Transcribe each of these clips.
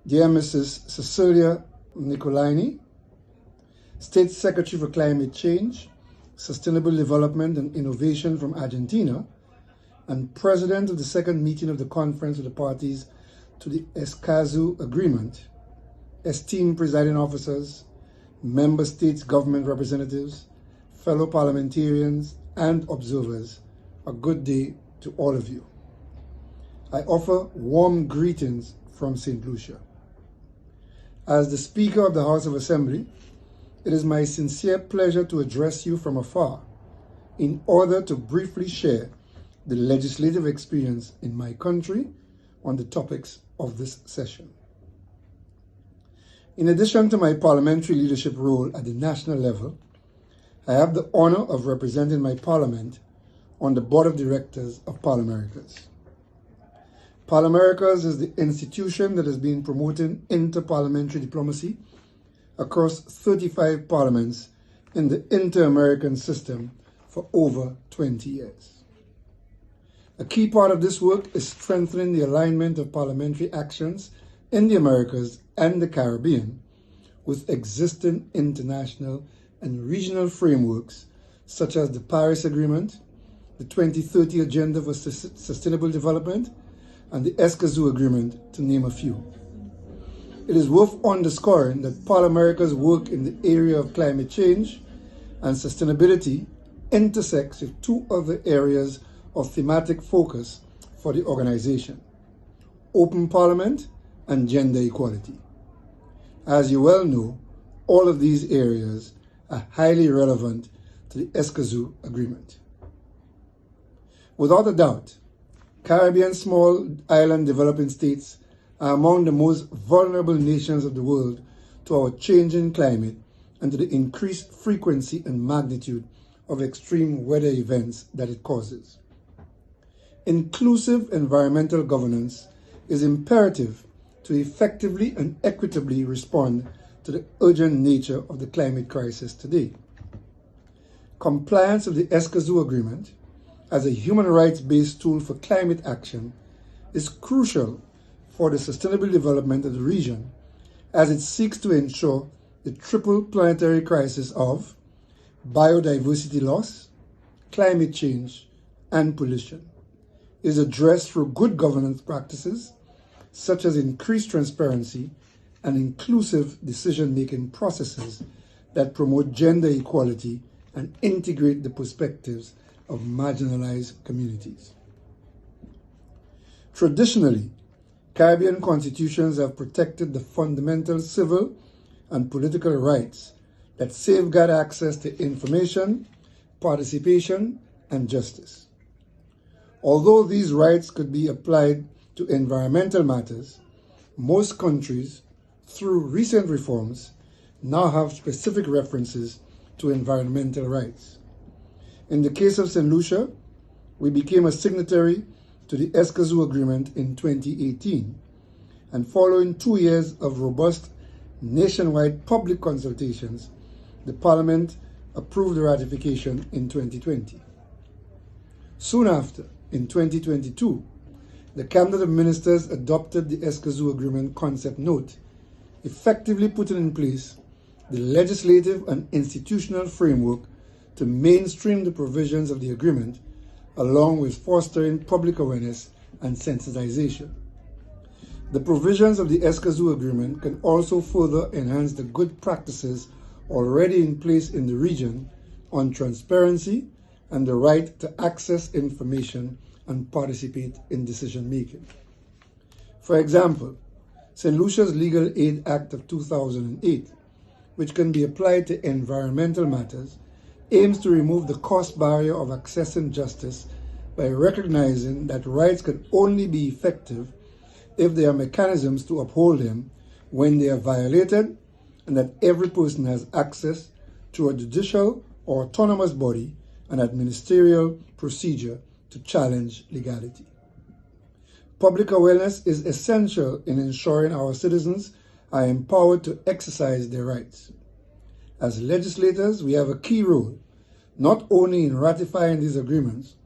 dear Mrs. Cecilia Nicolaini, State Secretary for Climate Change, Sustainable Development and Innovation from Argentina, and President of the second meeting of the Conference of the Parties to the Escazú Agreement, esteemed presiding officers, member states' government representatives, fellow parliamentarians, and observers, a good day to all of you. I offer warm greetings from St. Lucia. As the Speaker of the House of Assembly, it is my sincere pleasure to address you from afar in order to briefly share the legislative experience in my country on the topics of this session. In addition to my parliamentary leadership role at the national level, I have the honor of representing my parliament on the board of directors of ParlAmericas. ParlAmericas is the institution that has been promoting inter-parliamentary diplomacy across 35 parliaments in the inter-American system for over 20 years. A key part of this work is strengthening the alignment of parliamentary actions in the Americas and the Caribbean with existing international and regional frameworks such as the Paris Agreement, the 2030 Agenda for Sustainable Development, and the Escazú Agreement, to name a few. It is worth underscoring that ParlAmericas' work in the area of climate change and sustainability intersects with two other areas of thematic focus for the organization: open parliament and gender equality. As you well know, all of these areas are highly relevant to the Escazú Agreement. Without a doubt, Caribbean small island developing states are among the most vulnerable nations of the world to our changing climate and to the increased frequency and magnitude of extreme weather events that it causes. Inclusive environmental governance is imperative to effectively and equitably respond to the urgent nature of the climate crisis today. Compliance of the Escazú Agreement as a human rights-based tool for climate action is crucial for the sustainable development of the region as it seeks to ensure the triple planetary crisis of biodiversity loss, climate change, and pollution is addressed through good governance practices such as increased transparency and inclusive decision-making processes that promote gender equality and integrate the perspectives of marginalized communities. Traditionally, Caribbean constitutions have protected the fundamental civil and political rights that safeguard access to information, participation, and justice. Although these rights could be applied to environmental matters, most countries, through recent reforms, now have specific references to environmental rights. In the case of St. Lucia, we became a signatory to the Escazú Agreement in 2018, and following 2 years of robust nationwide public consultations, the Parliament approved the ratification in 2020. Soon after, in 2022, the Cabinet of Ministers adopted the Escazú Agreement Concept Note, effectively putting in place the legislative and institutional framework to mainstream the provisions of the agreement, along with fostering public awareness and sensitization. The provisions of the Escazú Agreement can also further enhance the good practices already in place in the region on transparency and the right to access information and participate in decision-making. For example, St. Lucia's Legal Aid Act of 2008, which can be applied to environmental matters, aims to remove the cost barrier of accessing justice by recognizing that rights can only be effective if there are mechanisms to uphold them when they are violated, and that every person has access to a judicial or autonomous body and administrative procedure to challenge legality. Public awareness is essential in ensuring our citizens are empowered to exercise their rights. As legislators, we have a key role, not only in ratifying these agreements,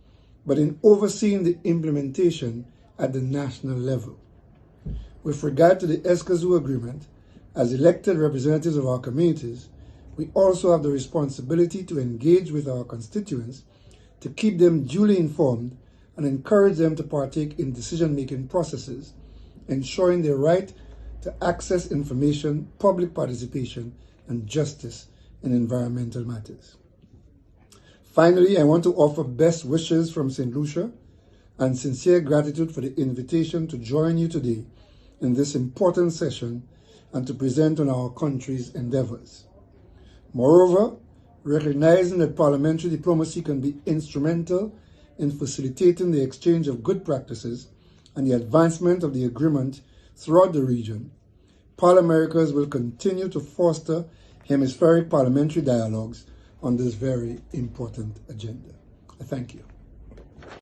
but in overseeing the implementation at the national level. With regard to the Escazú Agreement, as elected representatives of our communities, we also have the responsibility to engage with our constituents to keep them duly informed and encourage them to partake in decision-making processes, ensuring their right to access information, public participation, and justice in environmental matters. Finally, I want to offer best wishes from St. Lucia and sincere gratitude for the invitation to join you today in this important session and to present on our country's endeavors. Moreover, recognizing that parliamentary diplomacy can be instrumental in facilitating the exchange of good practices and the advancement of the agreement throughout the region, ParlAmericas will continue to foster hemispheric parliamentary dialogues on this very important agenda. I thank you.